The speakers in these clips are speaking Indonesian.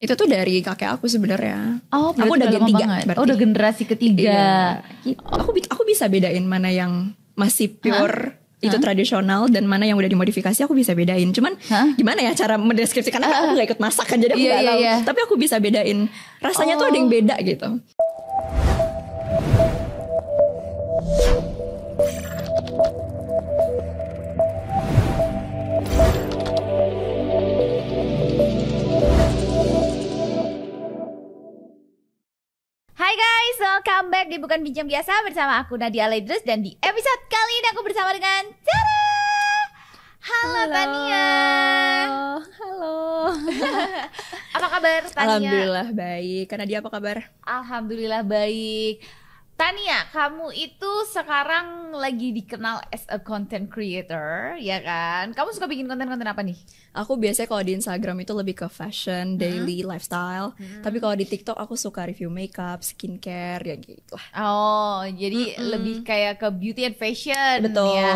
Itu tuh dari kakek aku sebenarnya. Oh, aku udah gen 3 berarti. Oh, udah generasi ketiga. Iya. Aku bisa bedain mana yang masih pure itu tradisional dan mana yang udah dimodifikasi. Aku bisa bedain. Cuman gimana ya cara mendeskripsikan, karena aku gak ikut masak kan, jadi aku gak tahu. Tapi aku bisa bedain. Rasanya tuh ada yang beda gitu. Hai guys, welcome back di Bukan Bincang Biasa bersama aku Nadia Ledrus. Dan di episode kali ini aku bersama dengan Tara. Halo Tania. Halo. Apa kabar Tania? Alhamdulillah baik. Karena dia apa kabar? Alhamdulillah baik. Tania, kamu itu sekarang lagi dikenal as a content creator, ya kan? Kamu suka bikin konten-konten apa nih? Aku biasanya kalau di Instagram itu lebih ke fashion, daily, lifestyle. Tapi kalau di TikTok aku suka review makeup, skincare, ya gitu lah. Oh, jadi lebih kayak ke beauty and fashion. Betul. Ya.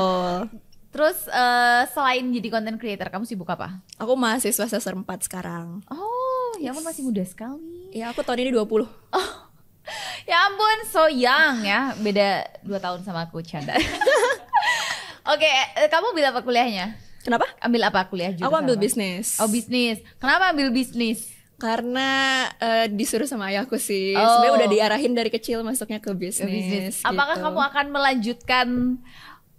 Terus selain jadi content creator, kamu sibuk apa? Aku mahasiswa semester 4 sekarang. Oh, ya ampun masih muda sekali. Ya aku tahun ini 20. Ya ampun, so young ya. Beda 2 tahun sama aku, canda. Oke, kamu ambil apa kuliahnya? Kenapa? Ambil apa kuliah juga? Aku ambil bisnis. Oh, bisnis. Kenapa ambil bisnis? Karena disuruh sama ayahku sih. Sebenarnya udah diarahin dari kecil masuknya ke bisnis. Apakah gitu. kamu akan melanjutkan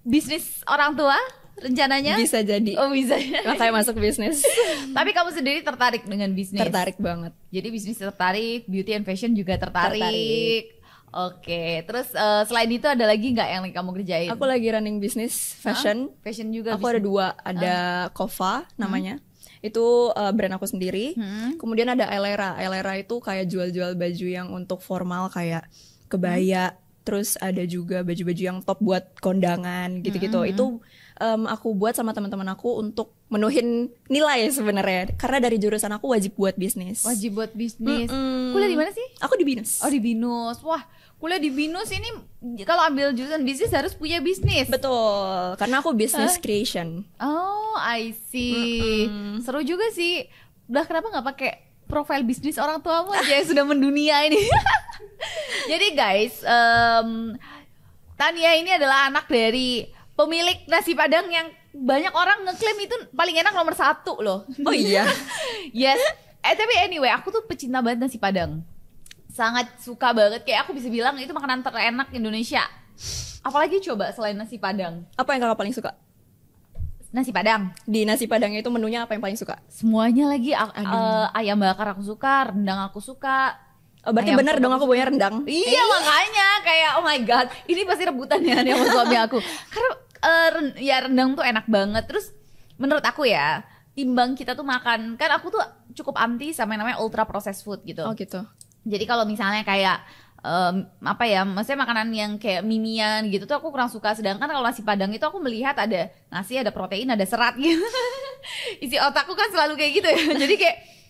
bisnis orang tua rencananya? Bisa jadi. Oh, bisa. Makanya masuk bisnis. Tapi kamu sendiri tertarik dengan bisnis? Tertarik banget. Jadi bisnis tertarik, beauty and fashion juga tertarik. Oke, terus selain itu ada lagi nggak yang kamu kerjain? Aku lagi running bisnis fashion. Fashion juga. Aku ada 2, ada Kova namanya. Itu brand aku sendiri. Kemudian ada Ailera. Ailera itu kayak jual-jual baju yang untuk formal kayak kebaya. Terus ada juga baju-baju yang top buat kondangan gitu-gitu. Itu aku buat sama teman-teman aku untuk menuhin nilai sebenarnya. Karena dari jurusan aku wajib buat bisnis. Wajib buat bisnis. Kuliah di mana sih? Aku di BINUS. Oh, di BINUS. Wah, kuliah di BINUS ini kalau ambil jurusan bisnis harus punya bisnis. Betul. Karena aku business creation. Oh, I see. Seru juga sih. Udah kenapa nggak pakai profil bisnis orang tuamu aja yang sudah mendunia ini? Jadi guys, Tania ini adalah anak dari pemilik nasi Padang yang banyak orang ngeklaim itu paling enak nomor 1 loh. Oh iya. Yes. Tapi anyway, aku tuh pecinta banget nasi Padang. Sangat suka banget. Kayak aku bisa bilang itu makanan terenak Indonesia. Apalagi coba selain nasi Padang. Apa yang kakak paling suka? Nasi Padang. Di nasi Padang itu menunya apa yang paling suka? Semuanya lagi. Ayam bakar aku suka, rendang aku suka. Oh, berarti benar dong aku punya rendang. Iya, makanya kayak oh my god, ini pasti rebutan ya nih sama suami aku. Karena ya rendang tuh enak banget. Terus menurut aku ya, timbang kita tuh makan, kan aku tuh cukup anti sama yang namanya ultra processed food gitu. Oh gitu. Jadi kalau misalnya kayak apa ya, maksudnya makanan yang kayak mimian gitu tuh aku kurang suka. Sedangkan kalau nasi Padang itu aku melihat ada nasi, ada protein, ada serat gitu. Isi otakku kan selalu kayak gitu ya.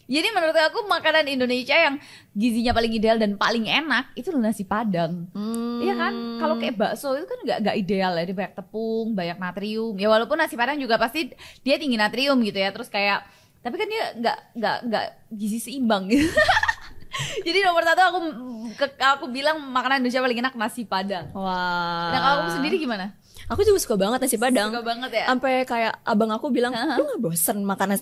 Jadi menurut aku makanan Indonesia yang gizinya paling ideal dan paling enak itu nasi Padang. Iya kan? Kalau kayak bakso itu kan nggak ideal ya, dia banyak tepung, banyak natrium. Ya walaupun nasi Padang juga pasti dia tinggi natrium gitu ya. Terus kayak tapi kan dia nggak gizi seimbang gitu. Jadi nomor 1 aku bilang makanan Indonesia paling enak nasi Padang. Wah. Nah, kalau kamu sendiri gimana? Aku juga suka banget nasi Padang. Suka banget ya. Sampai kayak abang aku bilang, lu nggak bosen makan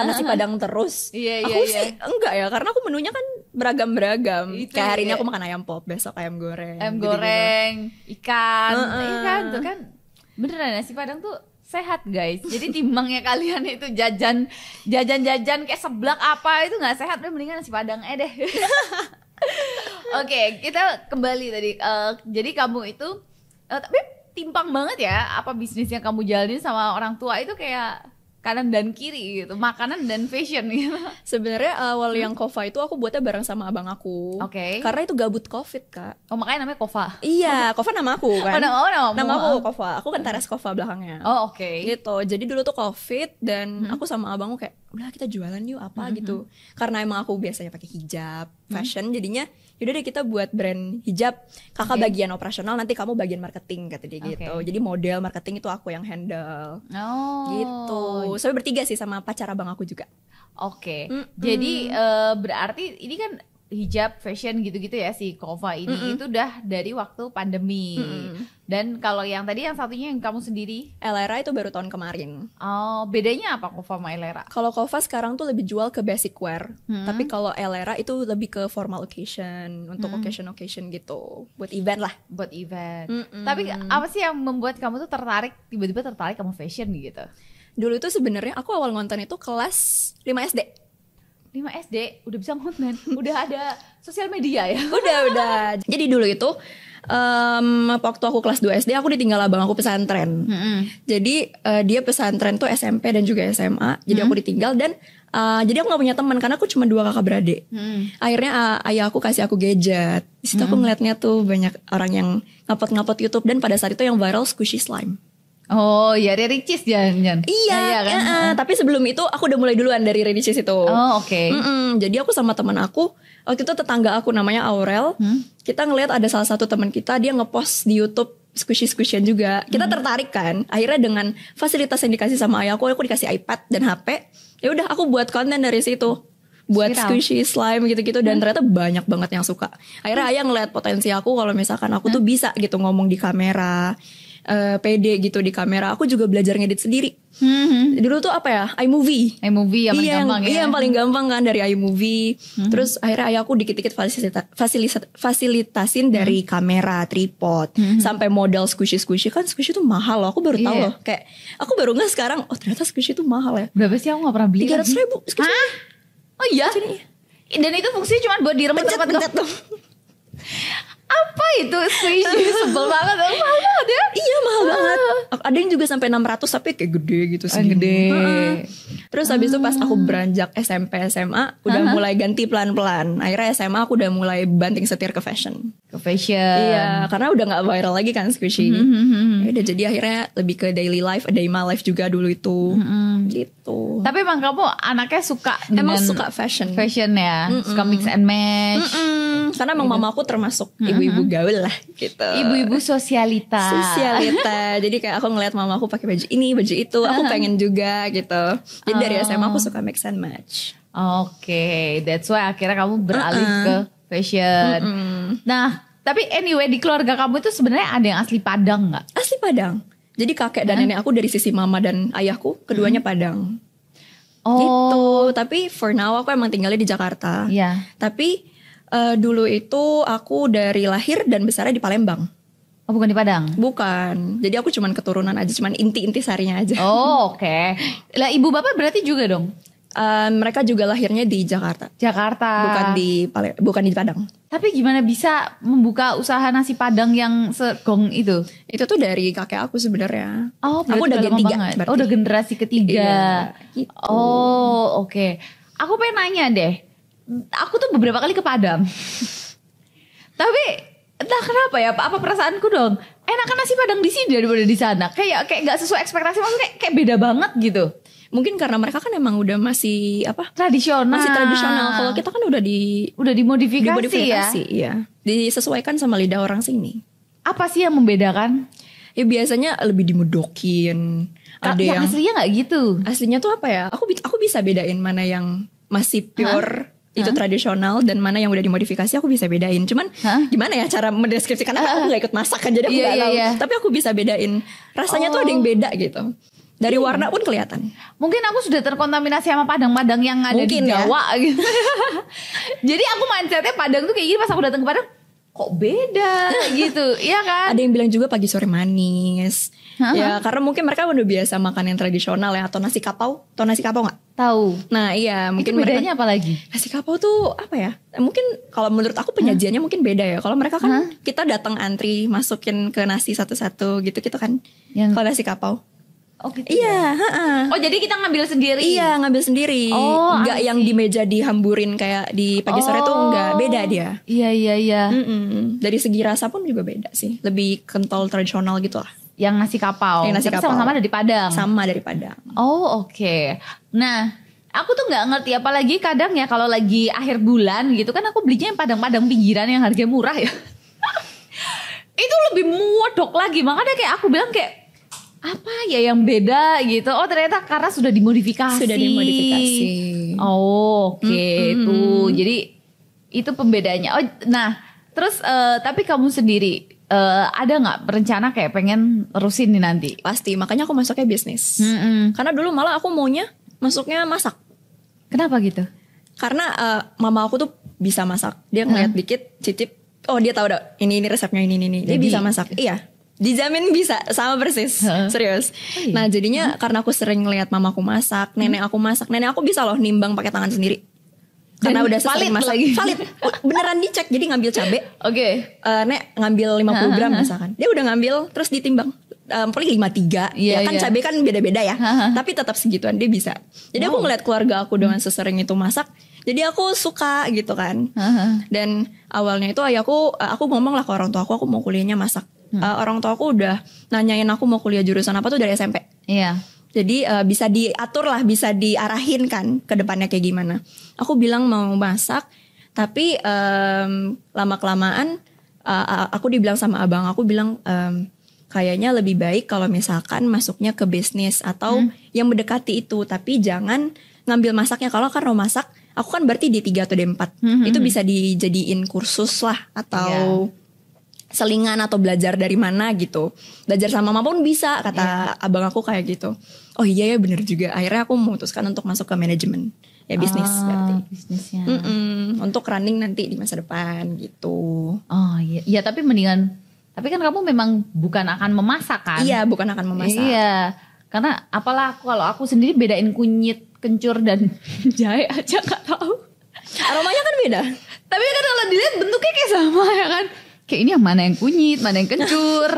nasi Padang terus? Iya. Aku sih enggak ya, karena aku menunya kan beragam-beragam. Kayak hari ini aku makan ayam pop, besok ayam goreng. Ayam goreng, ikan, ikan tuh kan. Beneran nasi Padang tuh sehat guys. Jadi timbangnya kalian itu jajan kayak seblak apa itu nggak sehat, mendingan nasi Padang deh. Oke, kita kembali tadi. Jadi kamu itu tapi timpang banget ya apa bisnis yang kamu jalanin sama orang tua itu kayak kanan dan kiri gitu, makanan dan fashion gitu. Sebenarnya awal yang Kova itu aku buatnya bareng sama abang aku. Oke. Karena itu gabut COVID, Kak. Oh, makanya namanya Kova. Iya, Kova nama aku kan. Nama aku Kova. Aku kan Teres Kova belakangnya. Oh, oke. Gitu. Jadi dulu tuh COVID dan aku sama abangku kayak udah kita jualan yuk apa gitu. Karena emang aku biasanya pakai hijab, fashion, jadinya yaudah deh kita buat brand hijab. Kakak bagian operasional, nanti kamu bagian marketing kata dia gitu. Jadi model marketing itu aku yang handle. Gitu. Soalnya bertiga sih sama pacar abang aku juga. Jadi berarti ini kan hijab fashion gitu-gitu ya si Kova ini itu udah dari waktu pandemi. Dan kalau yang tadi yang satunya yang kamu sendiri, Elera itu baru tahun kemarin. Bedanya apa Kova sama Elera? Kalau Kova sekarang tuh lebih jual ke basic wear, tapi kalau Elera itu lebih ke formal occasion, untuk occasion gitu, buat event lah. Buat event. Tapi apa sih yang membuat kamu tuh tiba-tiba tertarik sama fashion gitu? Dulu itu sebenarnya aku awal ngonten itu kelas 5 SD. 5 SD udah bisa ngonten, udah ada sosial media ya? Udah. Jadi dulu itu waktu aku kelas 2 SD aku ditinggal abang aku pesantren. Jadi dia pesantren tuh SMP dan juga SMA. Jadi aku ditinggal dan jadi aku gak punya teman karena aku cuma 2 kakak beradik. Akhirnya ayah aku kasih aku gadget. Di situ aku ngeliatnya tuh banyak orang yang ngupload YouTube dan pada saat itu yang viral squishy slime. Oh ya, dari Ricis jangan. Iya kan. Tapi sebelum itu aku udah mulai duluan dari Ricis itu. Jadi aku sama teman aku waktu itu, tetangga aku namanya Aurel. Kita ngelihat ada salah satu teman kita, dia ngepost di YouTube squishy-squishyan juga. Kita tertarik kan. Akhirnya dengan fasilitas yang dikasih sama ayahku, aku dikasih iPad dan HP. Ya udah aku buat konten dari situ. Buat squishy slime gitu-gitu dan ternyata banyak banget yang suka. Akhirnya ayah ngelihat potensi aku kalau misalkan aku tuh bisa gitu ngomong di kamera. Pede gitu di kamera. Aku juga belajar ngedit sendiri. Dulu tuh apa ya, iMovie yang paling gampang ya. Iya, yang paling gampang kan dari iMovie. Terus akhirnya ayahku dikit-dikit fasilitasin dari kamera, tripod, sampai modal squishy kan. Squishy tuh mahal loh. Aku baru tahu loh. Kayak aku baru nggak sekarang, oh ternyata squishy tuh mahal ya. Berapa sih, aku gak pernah beli. 300.000. Hah? Oh iya? Dan itu fungsinya cuma buat diremet pencet dong. Apa itu squishy? Sebel banget. Mahal banget ya? Iya mahal banget. Ada yang juga sampai 600 tapi kayak gede gitu sih. Gede. Terus habis itu pas aku beranjak SMP SMA udah mulai ganti pelan-pelan. Akhirnya SMA aku udah mulai banting setir ke fashion. Iya, karena udah gak viral lagi kan squishy. Udah jadi akhirnya lebih ke daily life, day my life juga dulu itu. Gitu. Tapi emang kamu anaknya suka dengan suka fashion ya, suka mix and match. Karena emang mama aku termasuk ibu-ibu gaul lah gitu. Ibu-ibu sosialita. Jadi kayak aku ngeliat mama aku pakai baju ini, baju itu, aku pengen juga gitu. Jadi dari SMA aku suka mix and match. That's why akhirnya kamu beralih ke fashion. Nah, tapi anyway di keluarga kamu itu sebenarnya ada yang asli Padang nggak? Asli Padang. Jadi kakek dan nenek aku dari sisi mama dan ayahku keduanya Padang. Gitu. Tapi for now aku emang tinggalnya di Jakarta. Tapi dulu itu aku dari lahir dan besarnya di Palembang. Oh, bukan di Padang? Bukan. Jadi aku cuman keturunan aja, cuman inti-inti sarinya aja. Oke. Lah ibu bapak berarti juga dong? Mereka juga lahirnya di Jakarta. Bukan di Padang. Tapi gimana bisa membuka usaha nasi Padang yang segong itu? Itu tuh dari kakek aku sebenarnya. Aku udah gen 3. Udah generasi ketiga. Iya, gitu. Oke. Aku pengen nanya deh. Aku tuh beberapa kali ke Padang. Tapi entah kenapa ya, apa perasaanku dong, enakan nasi Padang di sini daripada di sana. Kayak gak sesuai ekspektasi, maksudnya kayak beda banget gitu. Mungkin karena mereka kan emang udah masih tradisional. Masih tradisional. Kalau kita kan udah dimodifikasi ya. Iya. Disesuaikan sama lidah orang sini. Apa sih yang membedakan? Ya biasanya lebih dimudokin. Ada yang aslinya nggak gitu. Aslinya tuh apa ya? Aku bisa bedain mana yang masih pure. Itu tradisional dan mana yang udah dimodifikasi aku bisa bedain. Cuman gimana ya cara mendeskripsikan, aku gak ikut masak kan, jadi aku gak tahu. Tapi aku bisa bedain. Rasanya tuh ada yang beda gitu. Dari warna pun kelihatan. Mungkin aku sudah terkontaminasi sama Padang-Padang yang ada di Jawa gitu. Jadi aku mindsetnya Padang tuh kayak gini, pas aku datang ke Padang kok beda gitu. Iya kan? Ada yang bilang juga pagi sore manis. Ya karena mungkin mereka udah biasa makan yang tradisional ya. Atau nasi kapau. Tahu nasi kapau gak? Tahu. Nah iya, mungkin itu bedanya apa lagi? Nasi kapau tuh apa ya? Mungkin kalau menurut aku penyajiannya mungkin beda ya. Kalau mereka kan kita datang antri, masukin ke nasi satu-satu gitu kan. Kalau nasi kapau. Oh gitu. Iya, Oh jadi kita ngambil sendiri. Iya, ngambil sendiri. Enggak yang di meja dihamburin kayak di pagi sore tuh enggak, beda dia. Iya. Dari segi rasa pun juga beda sih. Lebih kental tradisional gitu lah. Yang nasi kapau. Tapi sama-sama dari Padang. Sama dari Padang. Oh, oke. Nah, Aku tuh nggak ngerti, apalagi kadang ya kalau lagi akhir bulan gitu kan, aku belinya yang padang-padang pinggiran yang harganya murah ya. Itu lebih modok lagi, makanya kayak aku bilang kayak apa ya yang beda gitu. Oh ternyata karena sudah dimodifikasi. Oh oke. Tuh jadi itu pembedanya. Oh nah terus tapi kamu sendiri ada nggak rencana kayak pengen terusin nih nanti? Pasti, makanya aku masuknya bisnis. Karena dulu malah aku maunya masuknya masak. Kenapa gitu? Karena mama aku tuh bisa masak. Dia ngeliat dikit, cicip. Oh dia tahu dah ini resepnya ini. Dia bisa masak. Iya, dijamin bisa sama persis. Serius. Oh, iya? Nah jadinya karena aku sering ngeliat mamaku masak, nenek aku masak. Nenek aku bisa loh nimbang pakai tangan sendiri. Karena udah sering masak lagi. Valid. Beneran dicek. Jadi ngambil cabe. Oke. Nek ngambil 50 gram misalkan. Dia udah ngambil terus ditimbang. Paling 53. Ya kan cabe kan beda-beda ya. Tapi tetap segituan dia bisa. Jadi aku ngeliat keluarga aku dengan sesering itu masak. Jadi aku suka gitu kan. Dan awalnya itu ayahku, aku ngomong lah ke orang tua aku mau kuliahnya masak. Orang tua aku udah nanyain aku mau kuliah jurusan apa tuh dari SMP. Iya. Jadi bisa diatur lah, bisa diarahin kan ke depannya kayak gimana. Aku bilang mau masak, tapi lama-kelamaan aku dibilang sama abang aku bilang kayaknya lebih baik kalau misalkan masuknya ke bisnis atau yang mendekati itu. Tapi jangan ngambil masaknya. Kalau kan mau masak, aku kan berarti D3 atau D4. Itu bisa dijadiin kursus lah atau selingan atau belajar dari mana gitu. Belajar sama mama pun bisa, kata abang aku kayak gitu. Oh iya ya bener juga. Akhirnya aku memutuskan untuk masuk ke manajemen. Ya bisnis berarti. Bisnisnya. Untuk running nanti di masa depan gitu. Oh iya. Ya tapi mendingan. Tapi kan kamu memang bukan akan memasak kan? Iya bukan akan memasak. Iya. Karena apalah kalau aku sendiri bedain kunyit, kencur dan jahe aja gak tahu. Aromanya kan beda. Tapi kan kalau dilihat bentuknya kayak sama ya kan. Kayak ini yang mana yang kunyit, mana yang kencur,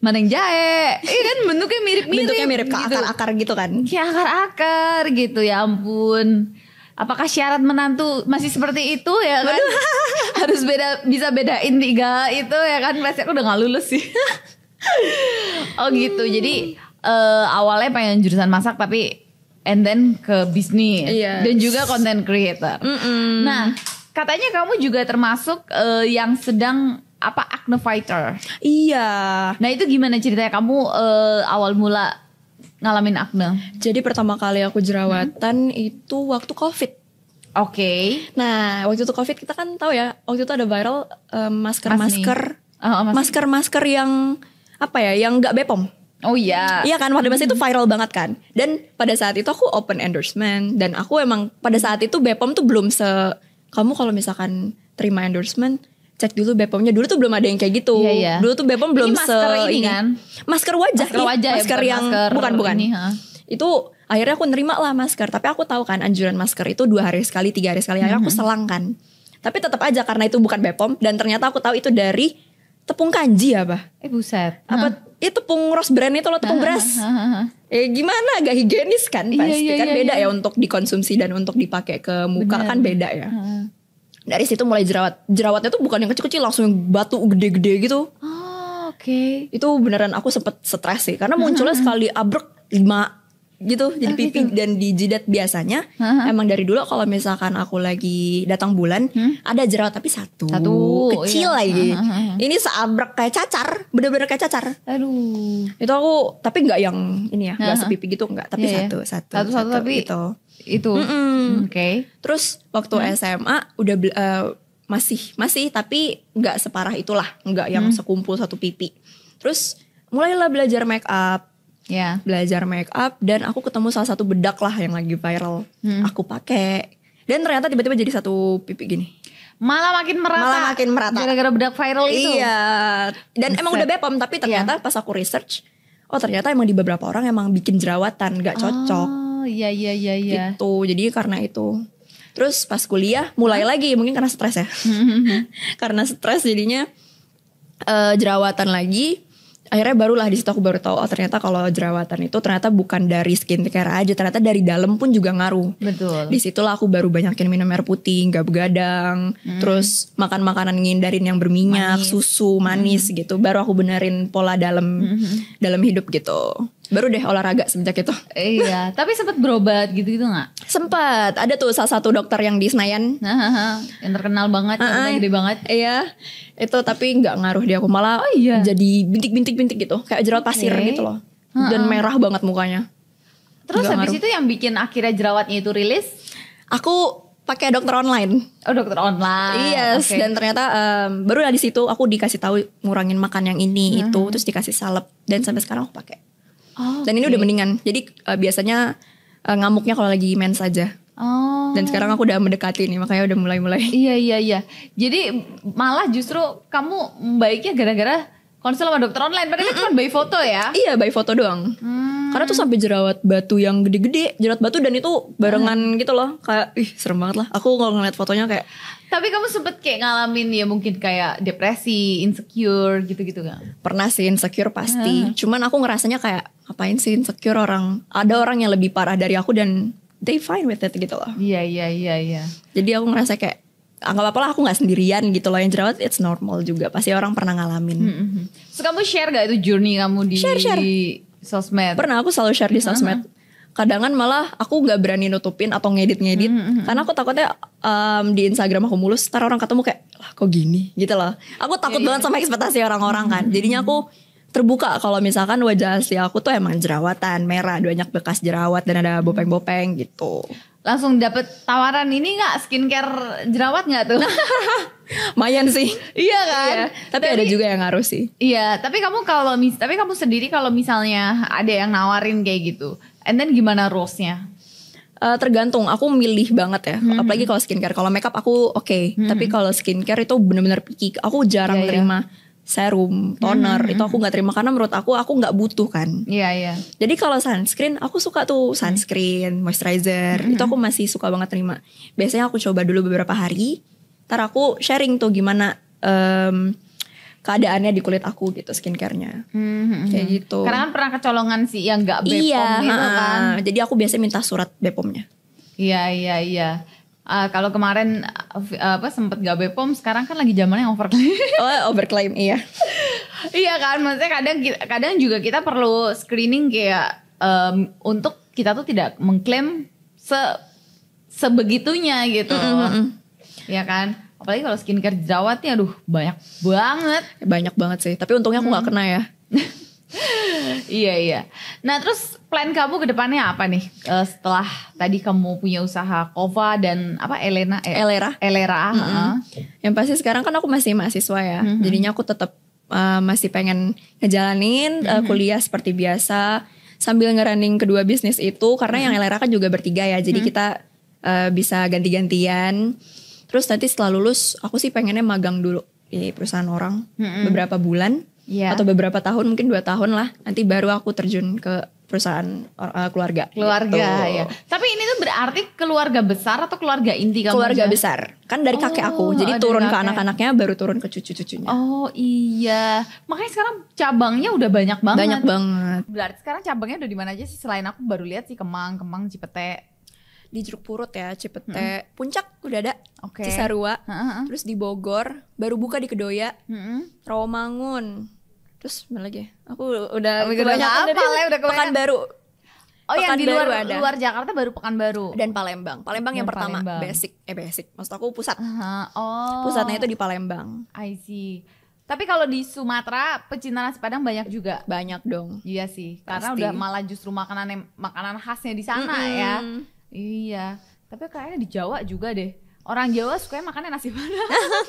mana yang jahe. Iya kan bentuknya mirip-mirip. Bentuknya mirip ke gitu. akar-akar gitu kan. Kayak akar-akar gitu, ya ampun. Apakah syarat menantu masih seperti itu ya kan? Harus bisa bedain 3 itu ya kan? Pasti aku udah gak lulus sih. Oh gitu. Jadi awalnya pengen jurusan masak tapi and then ke bisnis. Dan juga content creator. Nah katanya kamu juga termasuk yang sedang acne fighter. Iya. Nah itu gimana ceritanya kamu awal mula ngalamin acne? Jadi pertama kali aku jerawatan itu waktu COVID. Oke. Nah waktu itu COVID kita kan tahu ya, waktu itu ada viral masker yang yang nggak BPOM. Oh iya. Iya kan, pada masa itu viral banget kan. Dan pada saat itu aku open endorsement. Dan aku emang pada saat itu BPOM tuh belum kamu kalau misalkan terima endorsement, cek dulu BPOM-nya. Dulu tuh belum ada yang kayak gitu. Iya. Dulu tuh BPOM belum masker ini kan? Masker wajah. Masker yang bukan. Ini, itu akhirnya aku nerima lah masker. Tapi aku tahu kan anjuran masker itu 2 hari sekali, 3 hari sekali. Akhirnya aku selang kan. Tapi tetap aja karena itu bukan BPOM. Dan ternyata aku tahu itu dari tepung kanji apa? Buset. Itu tepung Rose Brand itu loh, tepung beras. Gimana, agak higienis kan pasti. Kan beda ya untuk dikonsumsi dan untuk dipakai ke muka. Bener. Kan beda ya. Dari situ mulai jerawatnya tuh bukan yang kecil-kecil, langsung yang batu gede-gede gitu. Oh, oke. Itu beneran aku sempet stres sih, karena munculnya sekali abrek 5 gitu, jadi pipi gitu. Dan di jidat biasanya emang dari dulu kalau misalkan aku lagi datang bulan ada jerawat tapi satu kecil lagi. Ini seabrek kayak cacar, bener-bener kayak cacar. Aduh. Itu aku tapi nggak yang ini ya, nggak sepipi gitu nggak, tapi satu tapi gitu. Itu. Oke. Terus waktu SMA udah masih tapi nggak separah itulah, nggak yang sekumpul satu pipi. Terus mulailah belajar make up. Belajar make up dan aku ketemu salah satu bedak lah yang lagi viral. Aku pakai dan ternyata tiba-tiba jadi satu pipi gini. Malah makin merata. Gara-gara bedak viral itu. Iya. Dan emang udah BPOM tapi ternyata pas aku research, oh ternyata emang di beberapa orang emang bikin jerawatan, nggak cocok. Oh iya. Gitu. Jadi karena itu. Terus pas kuliah mulai lagi, mungkin karena stres ya. Karena stres jadinya jerawatan lagi. Akhirnya barulah di situ aku baru tahu, oh ternyata kalau jerawatan itu ternyata bukan dari skincare aja, ternyata dari dalam pun juga ngaruh. Betul. Di situlah aku baru banyakin minum air putih, nggak begadang, terus makan makanan ngindarin yang berminyak, susu manis gitu. Baru aku benerin pola dalam hidup gitu. Baru deh olahraga semenjak itu. Iya, tapi sempet berobat gitu-gitu nggak? Sempat ada tuh salah satu dokter yang di Senayan. Yang terkenal banget, yang gede banget. Iya, itu tapi nggak ngaruh di aku, malah jadi bintik-bintik gitu, kayak jerawat pasir gitu loh. Dan merah banget mukanya. Terus Nggak habis ngaruh. itu yang bikin akhirnya jerawatnya itu rilis? Aku pakai dokter online. Oh, dokter online. Yes, dan ternyata baru dari situ aku dikasih tahu ngurangin makan yang ini itu, terus dikasih salep, dan sampai sekarang aku pakai. Dan ini udah mendingan. Jadi biasanya ngamuknya kalau lagi mens aja. Dan sekarang aku udah mendekati nih, makanya udah mulai-mulai. Iya. Jadi malah justru kamu membaiknya gara-gara konsul sama dokter online. Padahal cuma by foto ya. Iya, by foto doang. Karena tuh sampai jerawat batu yang gede-gede, jerawat batu, dan itu barengan gitu loh. Kayak serem banget lah. Aku kalau ngeliat fotonya kayak. Tapi kamu sempet kayak ngalamin ya mungkin kayak depresi, insecure gitu-gitu gak? Pernah sih insecure pasti. Cuman aku ngerasanya kayak ngapain sih insecure, ada orang yang lebih parah dari aku dan they fine with it gitu loh. Iya. Jadi aku ngerasa kayak nggak apa-apa lah, aku nggak sendirian gitu loh yang jerawat, it's normal juga, pasti orang pernah ngalamin. So kamu share gak itu journey kamu di Share. sosmed? Pernah aku selalu share di sosmed. Kadangan malah aku nggak berani nutupin atau ngedit karena aku takutnya di Instagram aku mulus, ntar orang ketemu kayak lah kok gini gitu loh. Aku takut banget sama ekspektasi orang-orang kan. Jadinya aku terbuka kalau misalkan wajah asli aku tuh emang jerawatan, merah, banyak bekas jerawat dan ada bopeng-bopeng gitu. Langsung dapet tawaran ini gak, skincare jerawat gak tuh? Lumayan sih. Iya kan? Iya, tapi ada juga yang ngaruh sih. Iya, tapi kamu sendiri kalau misalnya ada yang nawarin kayak gitu, and then gimana rules-nya? Tergantung, aku milih banget ya. Apalagi kalau skincare. Kalau makeup aku oke. Tapi kalau skincare itu benar-benar picky. Aku jarang terima serum, toner. Itu aku nggak terima karena menurut aku nggak butuh kan. Iya. Jadi kalau sunscreen, aku suka tuh sunscreen, moisturizer. Itu aku masih suka banget terima. Biasanya aku coba dulu beberapa hari. Ntar aku sharing tuh gimana keadaannya di kulit aku gitu, skincare-nya. Kayak gitu. Karena kan pernah kecolongan sih yang gak Bepom gitu kan. Jadi aku biasanya minta surat Bepomnya. Iya. Kalau kemarin sempet gak Bepom, sekarang kan lagi zamannya overclaim. Oh, overclaim, iya. Iya kan, maksudnya kadang juga kita perlu screening kayak untuk kita tuh tidak mengklaim sebegitunya gitu. Iya kan? Apalagi kalau skincare jerawat nih, aduh banyak banget. Banyak banget sih, tapi untungnya aku gak kena ya. Iya. Nah terus plan kamu ke depannya apa nih? Setelah tadi kamu punya usaha Kova dan apa Elera. Yang pasti sekarang kan aku masih mahasiswa ya. Jadinya aku tetap masih pengen ngejalanin kuliah seperti biasa sambil ngerunning kedua bisnis itu, karena yang Elera kan juga bertiga ya. Jadi kita bisa ganti-gantian. Terus nanti setelah lulus aku sih pengennya magang dulu di perusahaan orang beberapa bulan. Atau beberapa tahun, mungkin 2 tahun lah. Nanti baru aku terjun ke perusahaan keluarga. Keluarga ya. Tapi ini tuh berarti keluarga besar atau keluarga inti kamu? Keluarga besar. Kan dari kakek aku. Jadi turun ke anak-anaknya, baru turun ke cucu-cucunya. Oh iya. Makanya sekarang cabangnya udah banyak banget. Banyak banget. Berarti sekarang cabangnya udah di mana aja sih? Selain aku baru lihat sih Kemang, Cipete. Di Jeruk Purut ya, Cipete, Puncak udah ada, Cisarua, terus di Bogor, baru buka di Kedoya, Rawamangun. Terus mana lagi ya? Aku udah kebanyakan udah Pekanbaru. Oh yang di luar Jakarta baru Pekanbaru. Dan Palembang yang pertama basic. Maksud aku pusat. Pusatnya itu di Palembang. I see. Tapi kalau di Sumatera pecinta nasi Padang banyak juga. Banyak dong. Iya sih. Pasti. Karena udah malah justru makanan khasnya di sana ya. Iya. Tapi kayaknya di Jawa juga deh. Orang Jawa sukanya makannya nasi Padang.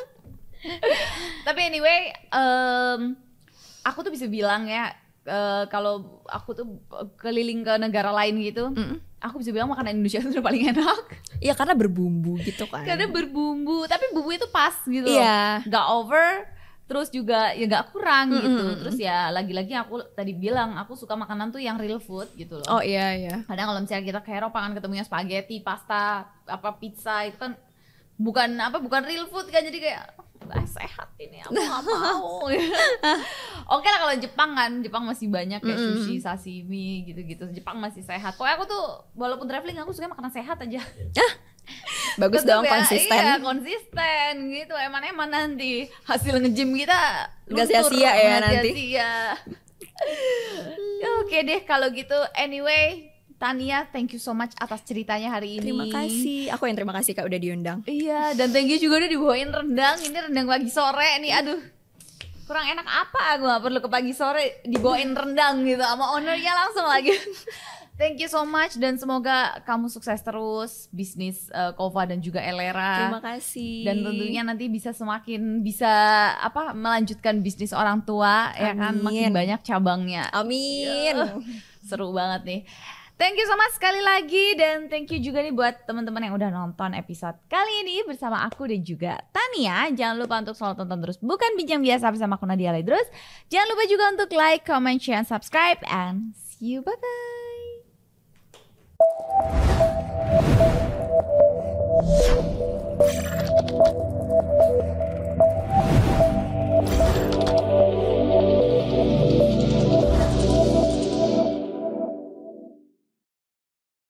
Tapi anyway, aku tuh bisa bilang ya, kalau aku tuh keliling ke negara lain gitu, aku bisa bilang makanan Indonesia itu udah paling enak. Iya, karena berbumbu gitu kan. Karena berbumbu, tapi bumbu itu pas gitu. Iya. Gak over, terus juga ya gak kurang gitu. Terus ya lagi-lagi aku tadi bilang aku suka makanan tuh yang real food gitu loh. Oh iya. Kadang kalau misalnya kita ke Eropa kan ketemunya spaghetti, pasta, pizza itu kan bukan real food kan, jadi kayak sehat ini aku gak mau. Oke lah kalau Jepang masih banyak kayak sushi, sashimi gitu-gitu. Jepang masih sehat. Pokoknya aku tuh walaupun traveling aku suka makanan sehat aja. Bagus dong ya, konsisten. Iya konsisten gitu. Eman-eman nanti hasil nge-gym kita gak sia-sia ya nanti. Sia-sia. Oke deh kalau gitu. Anyway, Tania, thank you so much atas ceritanya hari ini. Terima kasih. Aku yang terima kasih Kak udah diundang. Iya, dan thank you juga udah dibawain rendang. Ini rendang pagi sore nih. Aduh, kurang enak apa? Aku gak perlu ke pagi sore dibawain rendang gitu sama ownernya langsung lagi. Thank you so much dan semoga kamu sukses terus bisnis Kova dan juga Elera. Terima kasih. Dan tentunya nanti bisa semakin melanjutkan bisnis orang tua. Amin. Ya kan, makin banyak cabangnya. Amin. Seru banget nih. Thank you so much sekali lagi dan thank you juga nih buat teman-teman yang udah nonton episode kali ini bersama aku dan juga Tania. Jangan lupa untuk selalu tonton terus Bukan Bincang Biasa bersama aku Nadia Ledrus. Jangan lupa juga untuk like, comment, share, and subscribe and see you, bye-bye.